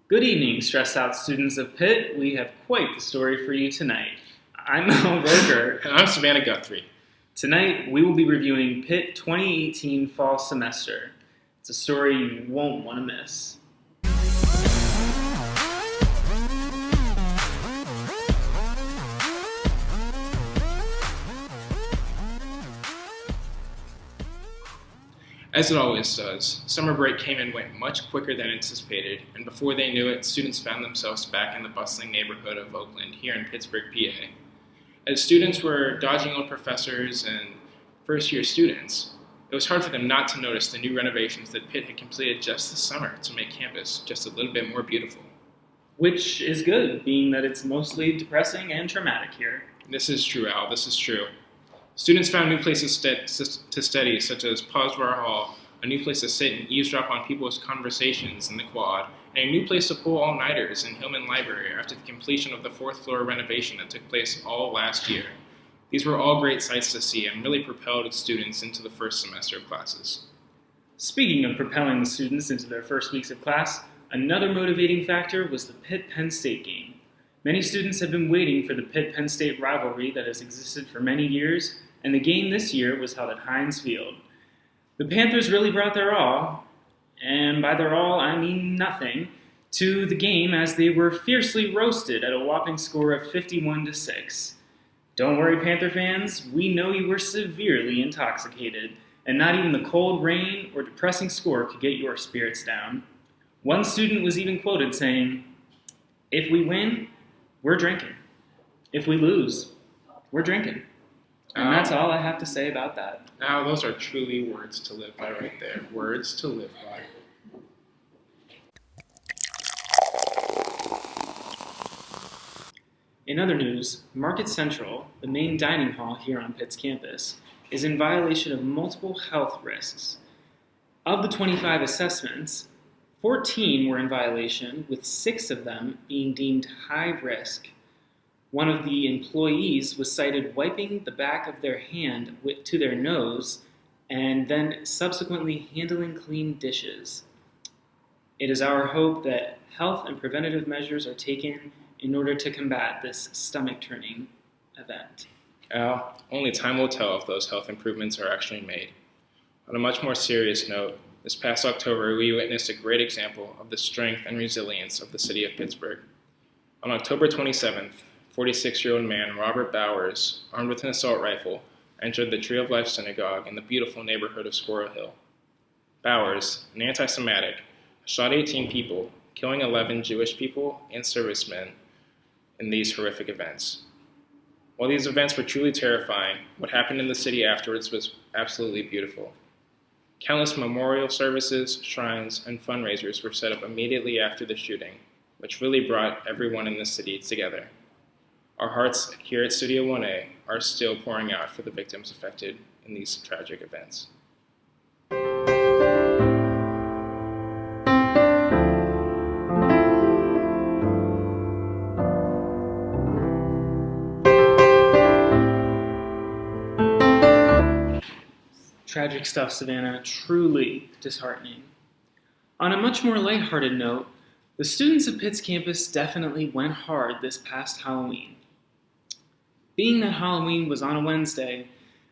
Good evening, stressed out students of Pitt. We have quite the story for you tonight. I'm Mel Roker. And I'm Savannah Guthrie. Tonight, we will be reviewing Pitt 2018 Fall Semester. It's a story you won't want to miss. As it always does, summer break came and went much quicker than anticipated, and before they knew it, students found themselves back in the bustling neighborhood of Oakland, here in Pittsburgh, PA. As students were dodging old professors and first-year students, it was hard for them not to notice the new renovations that Pitt had completed just this summer to make campus just a little bit more beautiful. Which is good, being that it's mostly depressing and traumatic here. This is true, Al, this is true. Students found new places to study, such as Posvar Hall, a new place to sit and eavesdrop on people's conversations in the quad, and a new place to pull all-nighters in Hillman Library after the completion of the fourth-floor renovation that took place all last year. These were all great sights to see and really propelled students into the first semester of classes. Speaking of propelling the students into their first weeks of class, another motivating factor was the Pitt-Penn State game. Many students have been waiting for the Pitt-Penn State rivalry that has existed for many years, and the game this year was held at Heinz Field. The Panthers really brought their all, and by their all I mean nothing, to the game as they were fiercely roasted at a whopping score of 51-6. Don't worry, Panther fans, we know you were severely intoxicated, and not even the cold rain or depressing score could get your spirits down. One student was even quoted saying, "If we win, we're drinking. If we lose, we're drinking." And that's all I have to say about that. Now, those are truly words to live by right there. Words to live by. In other news, Market Central, the main dining hall here on Pitt's campus, is in violation of multiple health risks. Of the 25 assessments, 14 were in violation, with 6 of them being deemed high risk. One of the employees was cited wiping the back of their hand to their nose and then subsequently handling clean dishes. It is our hope that health and preventative measures are taken in order to combat this stomach-turning event. Al, only time will tell if those health improvements are actually made. On a much more serious note, this past October we witnessed a great example of the strength and resilience of the city of Pittsburgh. On October 27th, 46-year-old man Robert Bowers, armed with an assault rifle, entered the Tree of Life Synagogue in the beautiful neighborhood of Squirrel Hill. Bowers, an anti-Semitic, shot 18 people, killing 11 Jewish people and servicemen in these horrific events. While these events were truly terrifying, what happened in the city afterwards was absolutely beautiful. Countless memorial services, shrines, and fundraisers were set up immediately after the shooting, which really brought everyone in the city together. Our hearts here at Studio 1A are still pouring out for the victims affected in these tragic events. Tragic stuff, Savannah, truly disheartening. On a much more lighthearted note, the students of Pitt's campus definitely went hard this past Halloween. Being that Halloween was on a Wednesday,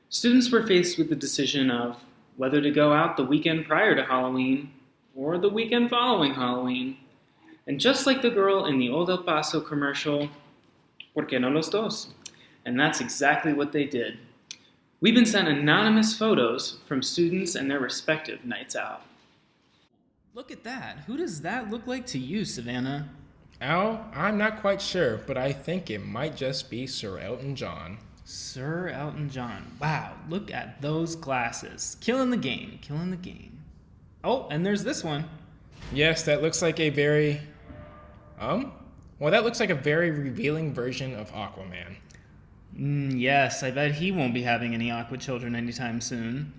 students were faced with the decision of whether to go out the weekend prior to Halloween or the weekend following Halloween. And just like the girl in the old El Paso commercial, ¿por qué no los dos? And that's exactly what they did. We've been sent anonymous photos from students and their respective nights out. Look at that. Who does that look like to you, Savannah? Al, I'm not quite sure, but I think it might just be Sir Elton John. Sir Elton John. Wow, look at those glasses. Killing the game, killing the game. Oh, and there's this one. Yes, that looks like a very... that looks like a very revealing version of Aquaman. Yes, I bet he won't be having any Aqua children anytime soon.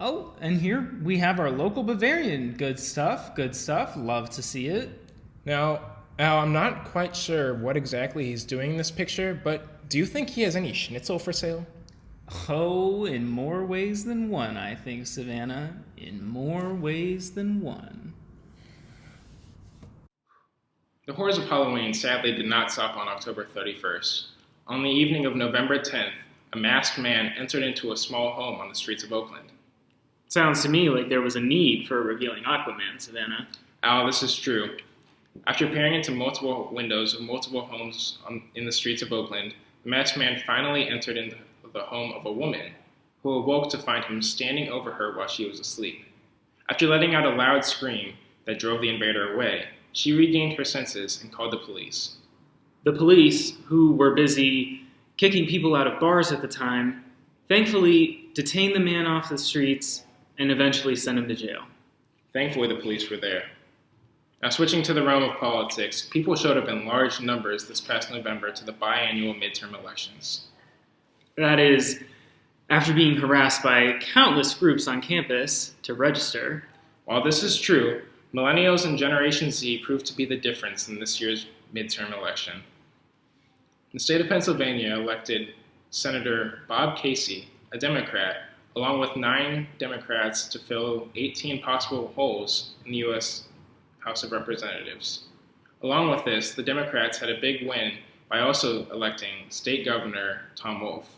Oh, and here we have our local Bavarian. Good stuff, good stuff. Love to see it. Now, Al, I'm not quite sure what exactly he's doing in this picture, but do you think he has any schnitzel for sale? Oh, in more ways than one, I think, Savannah. In more ways than one. The horrors of Halloween sadly did not stop on October 31st. On the evening of November 10th, a masked man entered into a small home on the streets of Oakland. Sounds to me like there was a need for a revealing Aquaman, Savannah. Al, this is true. After peering into multiple windows of multiple homes in the streets of Oakland, the masked man finally entered into the home of a woman, who awoke to find him standing over her while she was asleep. After letting out a loud scream that drove the invader away, she regained her senses and called the police. The police, who were busy kicking people out of bars at the time, thankfully detained the man off the streets and eventually sent him to jail. Thankfully, the police were there. Now, switching to the realm of politics, people showed up in large numbers this past November to the biannual midterm elections. That is, after being harassed by countless groups on campus to register. While this is true, Millennials and Generation Z proved to be the difference in this year's midterm election. The state of Pennsylvania elected Senator Bob Casey, a Democrat, along with 9 Democrats to fill 18 possible holes in the U.S. House of Representatives. Along with this, the Democrats had a big win by also electing State Governor Tom Wolf.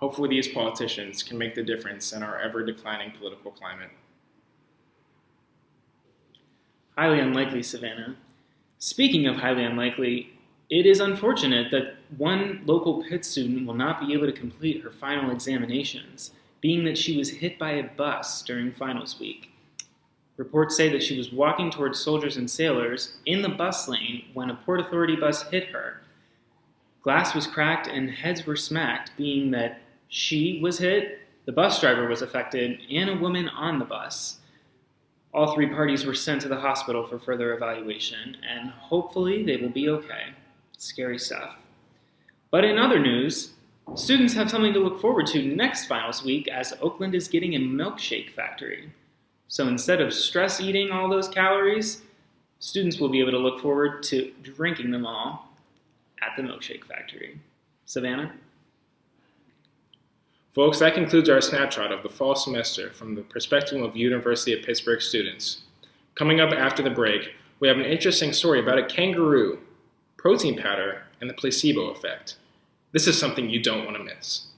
Hopefully these politicians can make the difference in our ever-declining political climate. Highly unlikely, Savannah. Speaking of highly unlikely, it is unfortunate that one local Pitt student will not be able to complete her final examinations, being that she was hit by a bus during finals week. Reports say that she was walking towards soldiers and sailors in the bus lane when a Port Authority bus hit her. Glass was cracked and heads were smacked, being that she was hit, the bus driver was affected, and a woman on the bus. All 3 parties were sent to the hospital for further evaluation, and hopefully they will be okay. Scary stuff. But in other news, students have something to look forward to next finals week as Oakland is getting a milkshake factory. So instead of stress eating all those calories, students will be able to look forward to drinking them all at the milkshake factory. Savannah? Folks, that concludes our snapshot of the fall semester from the perspective of University of Pittsburgh students. Coming up after the break, we have an interesting story about a kangaroo, protein powder, and the placebo effect. This is something you don't want to miss.